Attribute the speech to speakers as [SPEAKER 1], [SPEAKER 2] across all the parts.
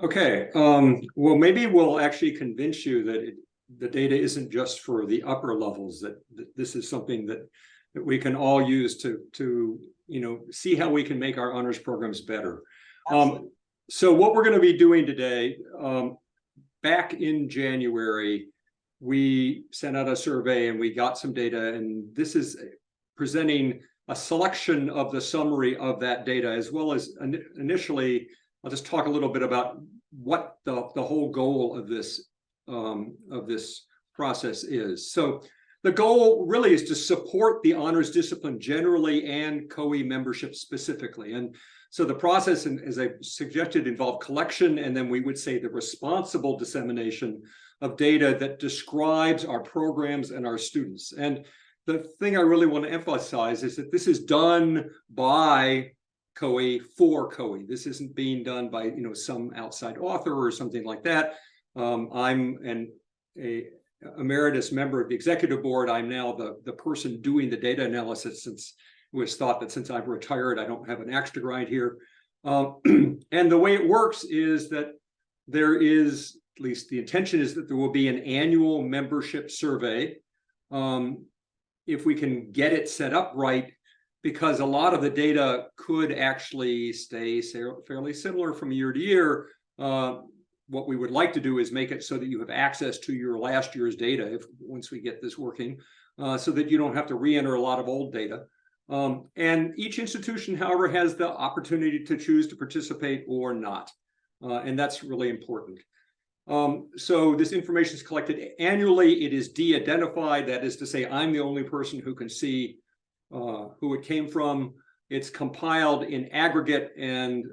[SPEAKER 1] Okay, well, maybe we'll actually convince you that the data isn't just for the upper levels, that this is something that we can all use to see how we can make our honors programs better. So what we're going to be doing today, back in January, we sent out a survey and we got some data, and this is presenting a selection of the summary of that data, as well as initially, I'll just talk a little bit about what the whole goal of this process is. So the goal really is to support the honors discipline generally and CoHE membership specifically. And so the process, as I suggested, involved collection, and then we would say the responsible dissemination of data that describes our programs and our students. And the thing I really want to emphasize is that this is done by CoHE for CoHE. This isn't being done by some outside author or something like that. I'm an emeritus member of the executive board. I'm now the person doing the data analysis, since it was thought that since I've retired, I don't have an axe to grind here. And the way it works is that there is, at least the intention is that there will be an annual membership survey. If we can get it set up right, because a lot of the data could actually stay fairly similar from year to year. What we would like to do is make it so that you have access to your last year's data once we get this working, so that you don't have to re-enter a lot of old data. And each institution, however, has the opportunity to choose to participate or not. And that's really important. So this information is collected annually. It is de-identified. That is to say, I'm the only person who can see who it came from. It's compiled in aggregate and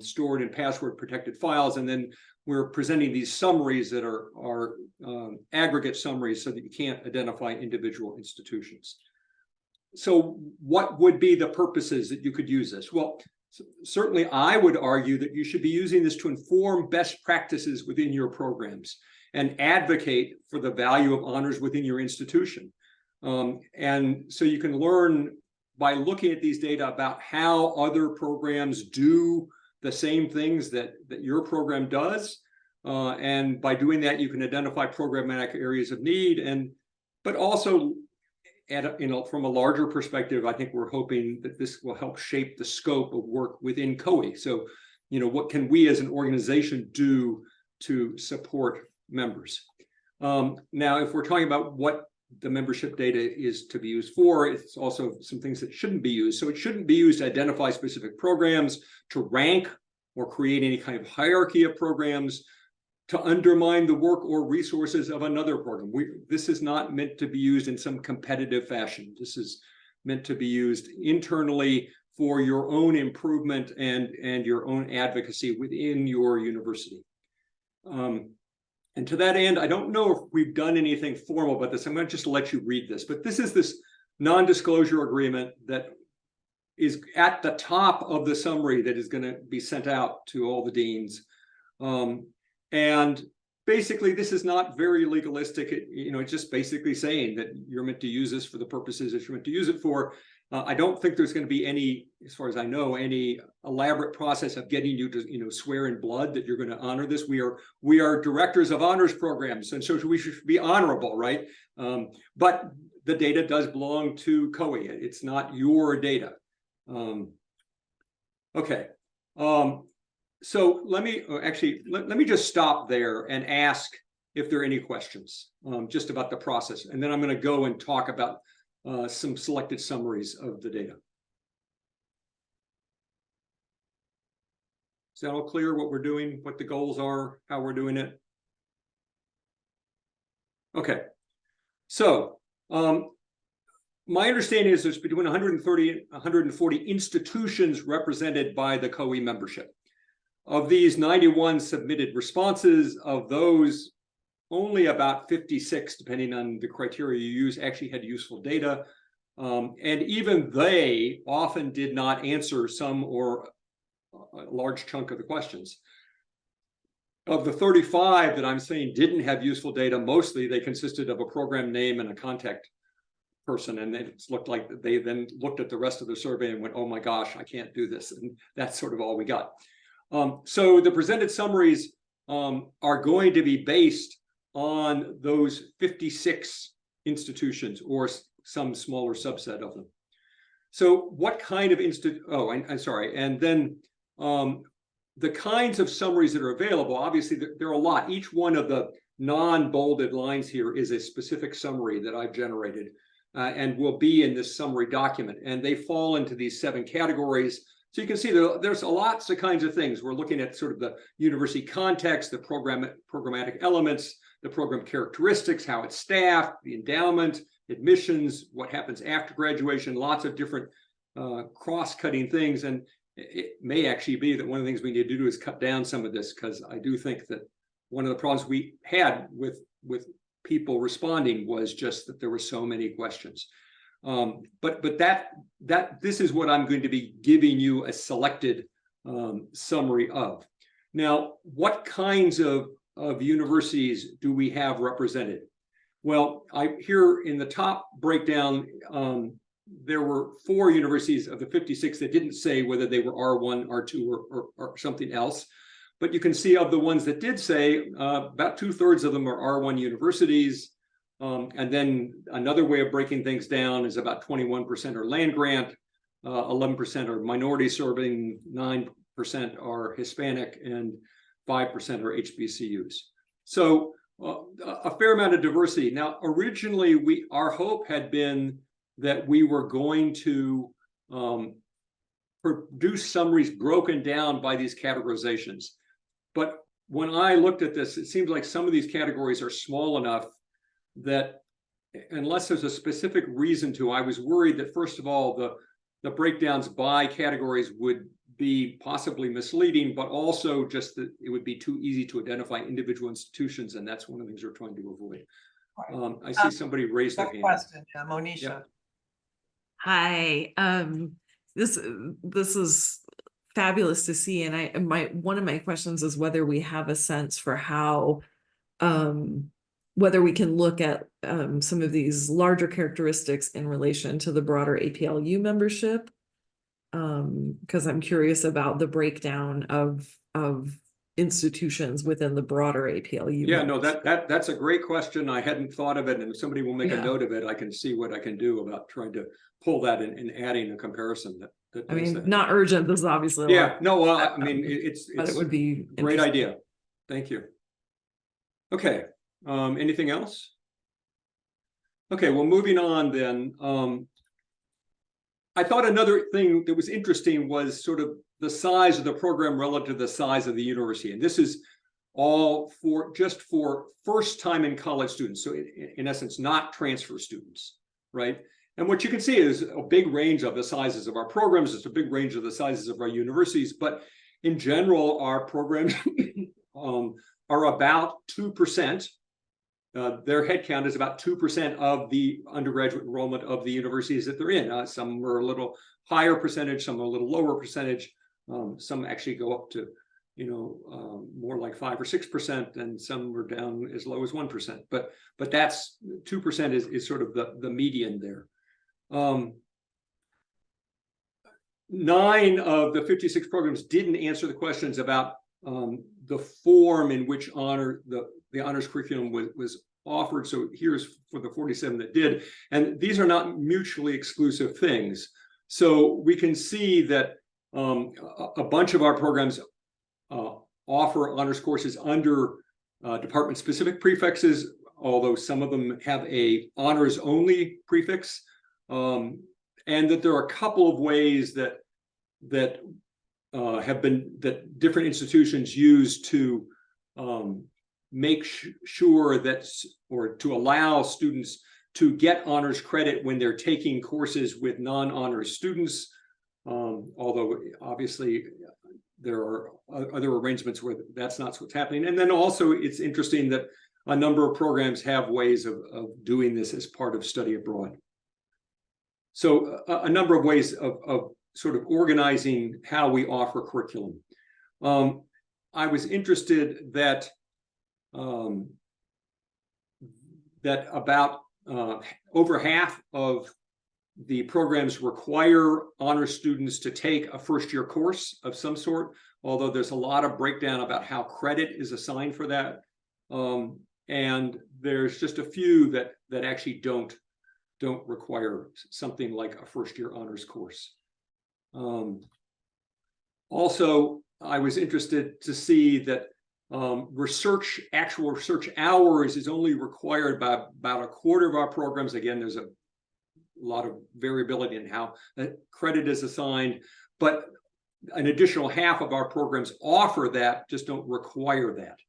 [SPEAKER 1] stored in password protected files, and then we're presenting these summaries that are aggregate summaries so that you can't identify individual institutions. So what would be the purposes that you could use this? Well, certainly I would argue that you should be using this to inform best practices within your programs and advocate for the value of honors within your institution. And so you can learn by looking at these data about how other programs do the same things that your program does. And by doing that, you can identify programmatic areas of need, but also from a larger perspective, I think we're hoping that this will help shape the scope of work within CoHE. So, what can we as an organization do to support members? Now, if we're talking about what the membership data is to be used for, it's also some things that shouldn't be used. So it shouldn't be used to identify specific programs, to rank or create any kind of hierarchy of programs, to undermine the work or resources of another program. This is not meant to be used in some competitive fashion. This is meant to be used internally for your own improvement and your own advocacy within your university. And to that end, I don't know if we've done anything formal about this. I'm going to just let you read this. But this is this non-disclosure agreement that is at the top of the summary that is going to be sent out to all the deans. And basically, this is not very legalistic. It's just basically saying that you're meant to use this for the purposes that you're meant to use it for. I don't think there's going to be any, as far as I know, any elaborate process of getting you to swear in blood that you're going to honor this. We are directors of honors programs, and so we should be honorable, right? But the data does belong to CoHE. It's not your data. Okay. So let me just stop there and ask if there are any questions just about the process, and then I'm going to go and talk about some selected summaries of the data. Is that all clear, what we're doing, what the goals are, how we're doing it? Okay, so my understanding is there's between 130 and 140 institutions represented by the CoHE membership. Of these, 91 submitted responses. Of those, only about 56, depending on the criteria you use, actually had useful data. And even they often did not answer some or a large chunk of the questions. Of the 35 that I'm saying didn't have useful data, mostly they consisted of a program name and a contact person, and it looked like they then looked at the rest of the survey and went, oh my gosh, I can't do this. And that's sort of all we got. So the presented summaries are going to be based on those 56 institutions or some smaller subset of them. So what kind of I'm sorry. And then the kinds of summaries that are available, obviously there are a lot. Each one of the non-bolded lines here is a specific summary that I've generated and will be in this summary document. And they fall into these 7 categories. So you can see there's lots of kinds of things. We're looking at sort of the university context, the programmatic elements, the program characteristics, how it's staffed, the endowment, admissions, what happens after graduation, lots of different cross-cutting things. And it may actually be that one of the things we need to do is cut down some of this, because I do think that one of the problems we had with people responding was just that there were so many questions. But this is what I'm going to be giving you a selected summary of. Now, what kinds of universities do we have represented? Well, here in the top breakdown, there were 4 universities of the 56 that didn't say whether they were R1, R2, or something else. But you can see of the ones that did say, about 2/3 of them are R1 universities. And then another way of breaking things down is about 21% are land grant, 11% are minority serving, 9% are Hispanic, and 5% are HBCUs. So a fair amount of diversity. Now, originally, our hope had been that we were going to produce summaries broken down by these categorizations. But when I looked at this, it seems like some of these categories are small enough that unless there's a specific reason to, I was worried that, first of all, the breakdowns by categories would be possibly misleading, but also just that it would be too easy to identify individual institutions, and that's one of the things we're trying to avoid. Right. I see somebody raise their hand.
[SPEAKER 2] Question, yeah, Monisha.
[SPEAKER 1] Yeah.
[SPEAKER 3] Hi, this is fabulous to see, and one of my questions is whether we have a sense for how whether we can look at some of these larger characteristics in relation to the broader APLU membership, because I'm curious about the breakdown of institutions within the broader APLU.
[SPEAKER 1] Yeah, no, that's a great question. I hadn't thought of it, and if somebody will make a note of it, I can see what I can do about trying to pull that and adding a comparison that
[SPEAKER 3] I mean, not urgent. This is obviously
[SPEAKER 1] I mean, it's
[SPEAKER 3] but it would be
[SPEAKER 1] a great idea. Thank you. Okay, anything else? Okay, well, moving on then. I thought another thing that was interesting was sort of the size of the program relative to the size of the university. And this is all just for first time in college students. So in essence, not transfer students, right? And what you can see is a big range of the sizes of our programs. It's a big range of the sizes of our universities. But in general, our programs are about 2%. Their headcount is about 2% of the undergraduate enrollment of the universities that they're in. Some are a little higher percentage, some are a little lower percentage. Some actually go up to, more like 5 or 6%, and some are down as low as 1%. But that's 2% is sort of the median there. 9 of the 56 programs didn't answer the questions about the form in which the honors curriculum was offered. So here's for the 47 that did. And these are not mutually exclusive things. So we can see that a bunch of our programs offer honors courses under department-specific prefixes, although some of them have a honors-only prefix. And that there are a couple of ways that different institutions use to make sure that, or to allow students to get honors credit when they're taking courses with non-honors students. Although obviously there are other arrangements where that's not what's happening. And then also it's interesting that a number of programs have ways of doing this as part of study abroad. So a number of ways of sort of organizing how we offer curriculum. I was interested that that about over half of the programs require honors students to take a first-year course of some sort, although there's a lot of breakdown about how credit is assigned for that. And there's just a few that actually don't require something like a first-year honors course. Also, I was interested to see that actual research hours is only required by about a quarter of our programs. Again, there's a lot of variability in how credit is assigned, but an additional half of our programs offer that, just don't require that.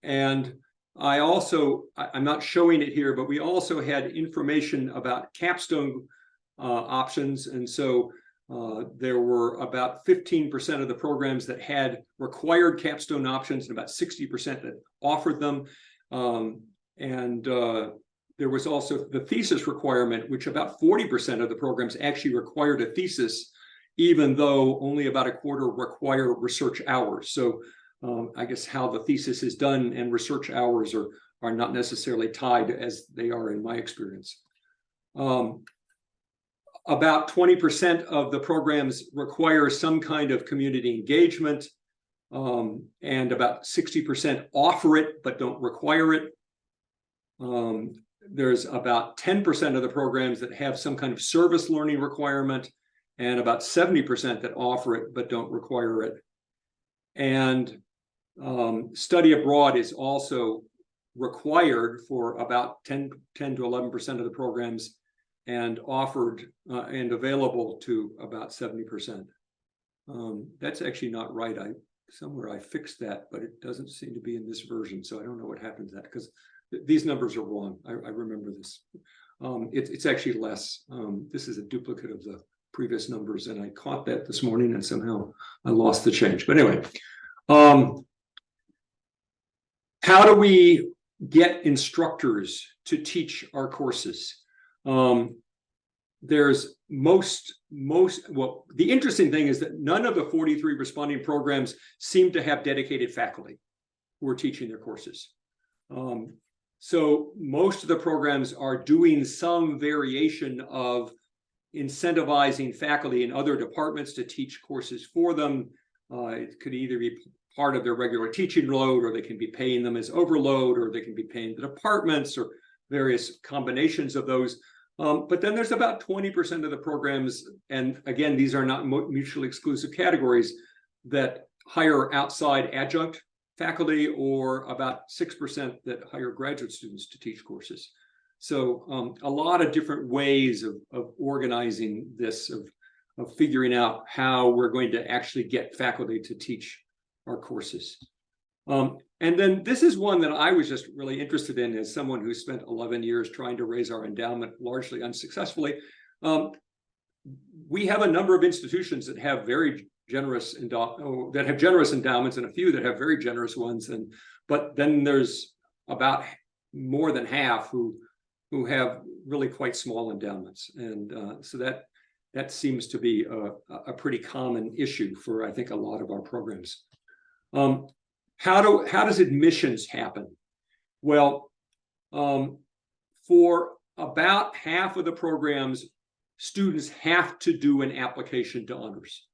[SPEAKER 1] And I'm not showing it here, but we also had information about capstone options. And so there were about 15% of the programs that had required capstone options and about 60% that offered them. There was also the thesis requirement, which about 40% of the programs actually required a thesis, even though only about a quarter require research hours. So I guess how the thesis is done and research hours are not necessarily tied as they are in my experience. About 20% of the programs require some kind of community engagement, and about 60% offer it but don't require it. There's about 10% of the programs that have some kind of service learning requirement, and about 70% that offer it but don't require it. And study abroad is also required for about 10 to 11% of the programs, and offered and available to about 70%. That's actually not right. Somewhere I fixed that, but it doesn't seem to be in this version. So I don't know what happened to that, because these numbers are wrong. I remember this. It's actually less. This is a duplicate of the previous numbers, and I caught that this morning, and somehow I lost the change. But anyway, how do we get instructors to teach our courses? There's well, the interesting thing is that none of the 43 responding programs seem to have dedicated faculty who are teaching their courses. So most of the programs are doing some variation of incentivizing faculty in other departments to teach courses for them. It could either be part of their regular teaching load, or they can be paying them as overload, or they can be paying the departments, or various combinations of those. But then there's about 20% of the programs, and again, these are not mutually exclusive categories, that hire outside adjunct faculty, or about 6% that hire graduate students to teach courses. So a lot of different ways of organizing this, of figuring out how we're going to actually get faculty to teach our courses. And then this is one that I was just really interested in as someone who spent 11 years trying to raise our endowment, largely unsuccessfully. We have a number of institutions that have very generous endowments, and a few that have very generous ones. But then there's about more than half who have really quite small endowments. And so that seems to be a pretty common issue for, I think, a lot of our programs. How does admissions happen? Well, for about half of the programs, students have to do an application to honors.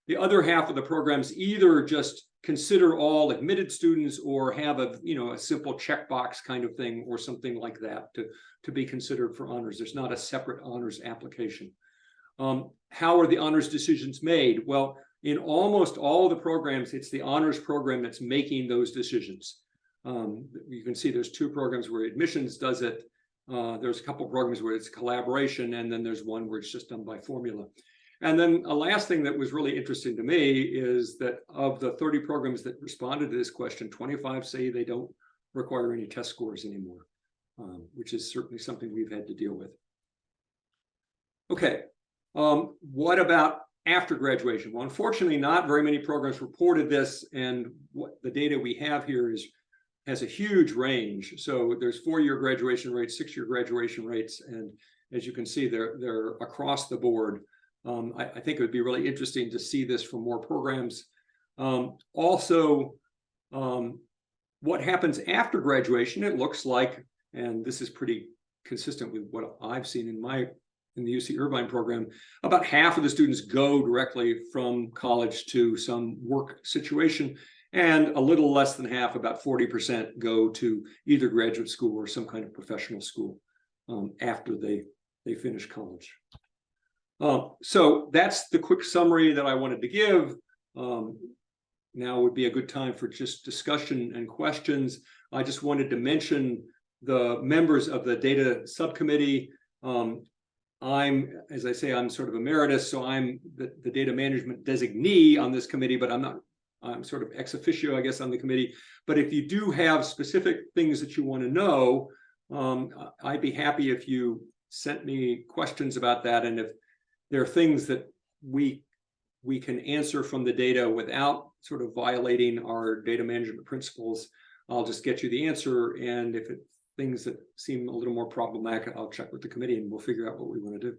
[SPEAKER 1] The other half of the programs either just consider all admitted students, or have a simple checkbox kind of thing, or something like that to be considered for honors. There's not a separate honors application. How are the honors decisions made? Well, in almost all of the programs, it's the honors program that's making those decisions. You can see there's 2 programs where admissions does it. There's a couple of programs where it's collaboration, and then there's one where it's just done by formula. And then a last thing that was really interesting to me is that of the 30 programs that responded to this question, 25 say they don't require any test scores anymore, which is certainly something we've had to deal with. Okay, what about after graduation? Well, unfortunately, not very many programs reported this, and what the data we have here has a huge range. So there's 4-year graduation rates, 6-year graduation rates, and as you can see, they're across the board. I think it would be really interesting to see this for more programs. Also, what happens after graduation, it looks like, and this is pretty consistent with what I've seen in my in the UC Irvine program, about half of the students go directly from college to some work situation, and a little less than half, about 40%, go to either graduate school or some kind of professional school after they finish college. So that's the quick summary that I wanted to give. Now would be a good time for just discussion and questions. I just wanted to mention the members of the data subcommittee. As I say, I'm sort of emeritus, so I'm the data management designee on this committee, but I'm sort of ex officio, I guess, on the committee. But if you do have specific things that you want to know, I'd be happy if you sent me questions about that. And if there are things that we can answer from the data without sort of violating our data management principles, I'll just get you the answer. And if it's things that seem a little more problematic, I'll check with the committee and we'll figure out what we want to do.